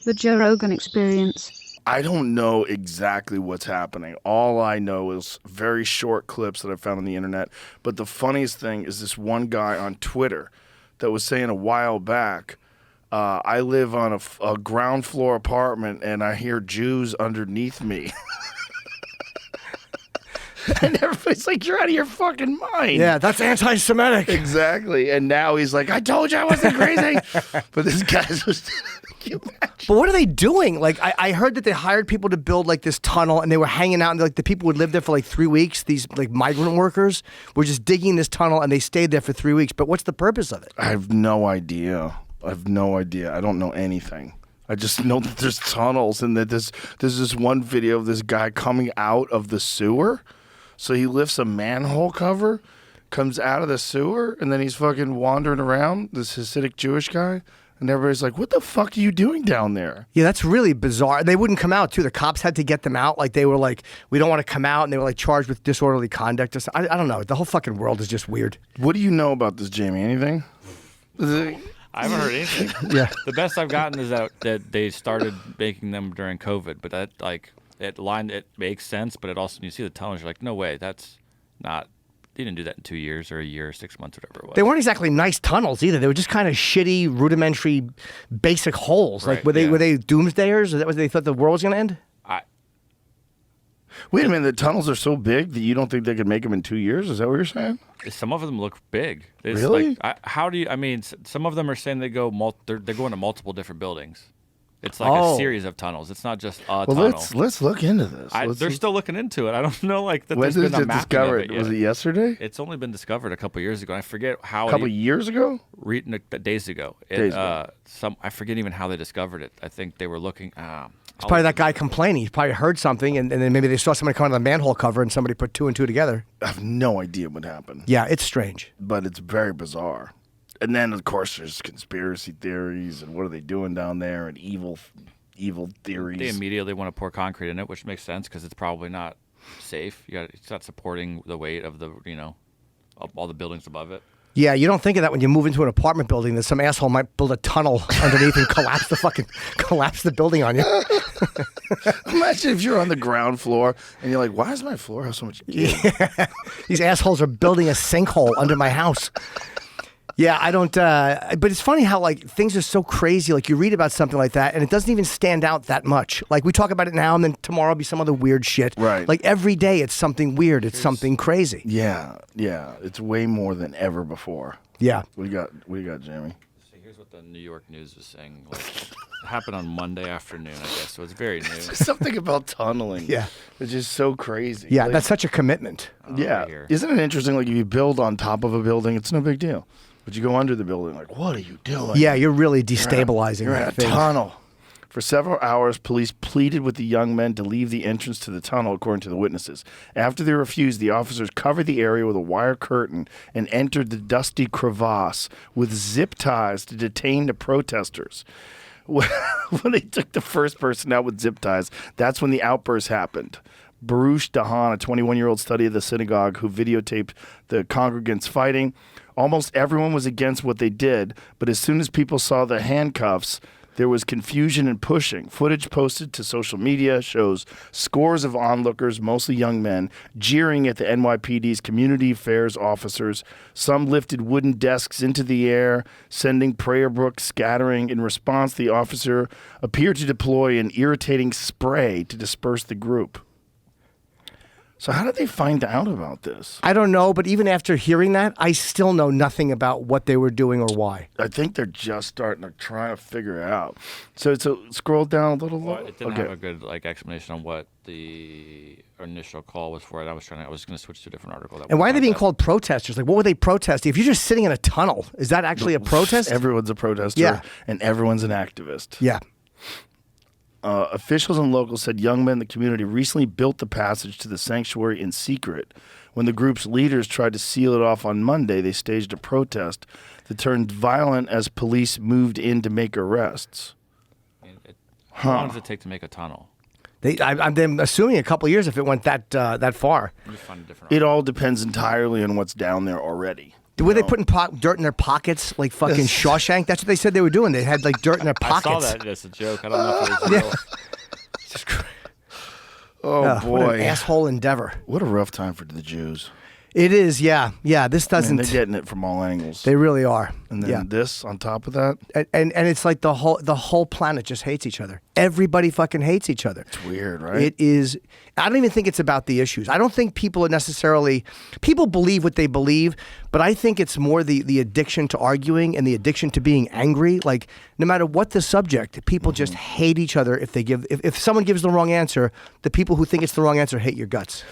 The Joe Rogan Experience. I don't know exactly what's happening. All I know is very short clips that I found on the internet. But the funniest thing is this one guy on Twitter that was saying a while back, I live on a ground floor apartment and I hear Jews underneath me. And everybody's like, you're out of your fucking mind. Yeah, that's anti-Semitic. Exactly. And now he's like, I told you I wasn't crazy. But this guy's just... But what are they doing? Like, I heard that they hired people to build like this tunnel, and they were hanging out, and like the people would live there for like 3 weeks. These like migrant workers were just digging this tunnel, and they stayed there for 3 weeks. But what's the purpose of it? I have no idea. I don't know anything. I just know that there's tunnels, and that there's this one video of this guy coming out of the sewer. So he lifts a manhole cover, comes out of the sewer, and then he's fucking wandering around, this Hasidic Jewish guy. And everybody's like, what the fuck are you doing down there? Yeah, that's really bizarre. They wouldn't come out, too. The cops had to get them out. Like, they were like, we don't want to come out. And they were like charged with disorderly conduct. I don't know. The whole fucking world is just weird. What do you know about this, Jamie? Anything? I haven't heard anything. Yeah. The best I've gotten is that they started making them during COVID. But that, like, it makes sense. But it also, when you see the tunnels, you're like, no way, that's not. They didn't do that in 2 years or a year or 6 months, whatever it was. They weren't exactly nice tunnels either. They were just kind of shitty, rudimentary, basic holes. Right, like, were they doomsdayers? Is that what they thought the world was going to end? Wait a minute, the tunnels are so big that you don't think they could make them in 2 years? Is that what you're saying? Some of them look big. It's really? Like, how do you? I mean, some of them are saying they're going to multiple different buildings. It's like a series of tunnels. It's not just a tunnel. Let's look into this. They're still looking into it. I don't know, like, that when there's did been a it mapping discover of it? it yet. Was it yesterday? It's only been discovered a couple years ago. I forget how. A couple years ago? Days ago. Days ago. I forget even how they discovered it. I think they were looking. It's probably that guy complaining. He probably heard something, and then maybe they saw somebody come out of the manhole cover, and somebody put two and two together. I have no idea what happened. Yeah, it's strange. But it's very bizarre. And then, of course, there's conspiracy theories, and what are they doing down there, and evil theories. They immediately want to pour concrete in it, which makes sense because it's probably not safe. It's not supporting the weight of of all the buildings above it. Yeah, you don't think of that when you move into an apartment building that some asshole might build a tunnel underneath and collapse the building on you. Imagine if you're on the ground floor and you're like, why does my floor have so much gear? Yeah. These assholes are building a sinkhole under my house. Yeah, I don't, but it's funny how, like, things are so crazy. Like, you read about something like that, and it doesn't even stand out that much. Like, we talk about it now, and then tomorrow will be some other weird shit. Right. Like, every day it's something weird. It's something crazy. Yeah. It's way more than ever before. Yeah. What do you got, Jamie? So here's what the New York News was saying. Like, it happened on Monday afternoon, I guess, so it's very new. Something about tunneling. Yeah. Which is so crazy. Yeah, like, that's such a commitment. Yeah. Right here. Isn't it interesting, like, if you build on top of a building, it's no big deal. But you go under the building, like, what are you doing? Yeah, you're really destabilizing You're in that a thing. tunnel. For several hours, police pleaded with the young men to leave the entrance to the tunnel, according to the witnesses. After they refused, the officers covered the area with a wire curtain and entered the dusty crevasse with zip ties to detain the protesters. When they took the first person out with zip ties, that's when the outburst happened. Baruch Dahan, a 21-year-old study of the synagogue who videotaped the congregants fighting. Almost everyone was against what they did, but as soon as people saw the handcuffs, there was confusion and pushing. Footage posted to social media shows scores of onlookers, mostly young men, jeering at the NYPD's community affairs officers. Some lifted wooden desks into the air, sending prayer books scattering. In response, the officer appeared to deploy an irritating spray to disperse the group. So how did they find out about this? I don't know, but even after hearing that, I still know nothing about what they were doing or why. I think they're just starting to try to figure it out. So scroll down a little. Well, it didn't have a good explanation on what the initial call was for it. I was going to switch to a different article. And why are they being called protesters? Like, what were they protesting? If you're just sitting in a tunnel, is that actually a protest? Everyone's a protester, Yeah. and everyone's an activist. Yeah. Officials and locals said young men in the community recently built the passage to the sanctuary in secret. When the group's leaders tried to seal it off on Monday, they staged a protest that turned violent as police moved in to make arrests. How long does it take to make a tunnel? I'm assuming a couple of years if it went that far. It all depends entirely on what's down there already. Were they putting dirt in their pockets like fucking Shawshank? That's what they said they were doing. They had like dirt in their pockets. I saw that as a joke. I don't know if it was real. Just crazy. Oh boy, what an asshole endeavor. What a rough time for the Jews. It is, yeah. This doesn't. Man, they're getting it from all angles. They really are. And then this on top of that. And it's like the whole planet just hates each other. Everybody fucking hates each other. It's weird, right? It is. I don't even think it's about the issues. I don't think people are necessarily. People believe what they believe, but I think it's more the addiction to arguing and the addiction to being angry. Like no matter what the subject, people just hate each other. If someone gives the wrong answer, the people who think it's the wrong answer hate your guts.